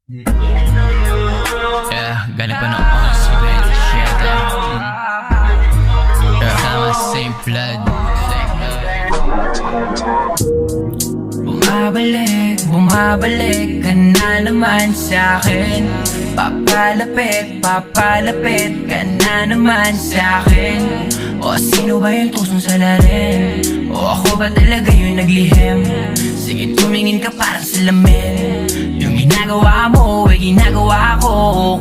Yeah, galing pa noon si Ben Sheta. Kasama same blood. Bumabalik ka na naman sa'kin. Papalapit ka na naman sa'kin. O sino ba yung tusong salarin? O ako ba talaga yung naglihim? Sige tumingin ka parang salamin. Yung ginagawa mo, ginagawa ko.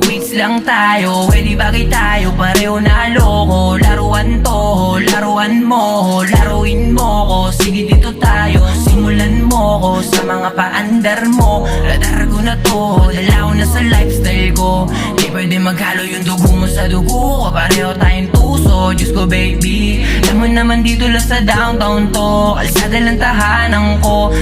Quits lang tayo, di bagay tayo. Pareho na loko. Laruan to, laruan mo. Laruin mo ko, sige dito tayo. Simulan mo ko sa mga paandar mo. Radar ko na to, dalaw na sa lifestyle ko. Di pwede maghalo yung dugo mo sa dugo ko. Pareho tayong tuso, Diyos ko baby. Alam mo naman dito lang sa downtown to. Kalsada lang tahanan ko.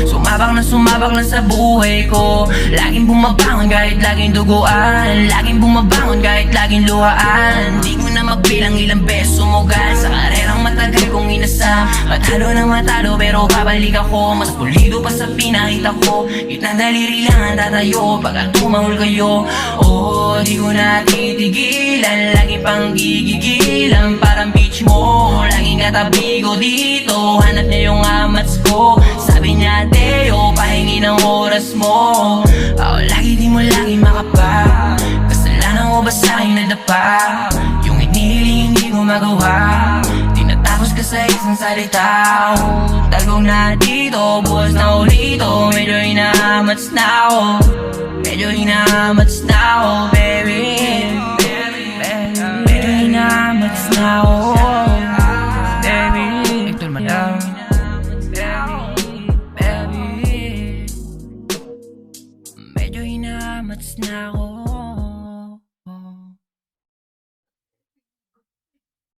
Sumabak lang sa buhay ko. Laging bumabangon kahit laging duguan. Laging bumabangon kahit laging luhaan. Di ko na magbilang ilang beses sumugal sa karerang matagal kong inasam. Matalo na matalo pero babalik ako. Mas pulido pa sa pinakita ko. Kitang daliri lang ang tatayo pagka tumahol kayo. Oh, di ko na titigilan. Lagi pang gigigilan parang beach mo. Laging katabi ko dito. Hanap niya yung amats ko. Sabi niya Teo, pahingi ng oras mo. Ako lagi di mo lagi makapa. Kasalanan ko ba sa'kin nadapa? Yung inihiling hindi ko magawa. Tinatapos ka sa isang salita. Talgong na dito, bukas na ulito. Medyo inaamats na ako. Medyo inaamats na ako, baby. Medyo inaamats na ako, baby. Hector Manang. Medyo inaamats na ako.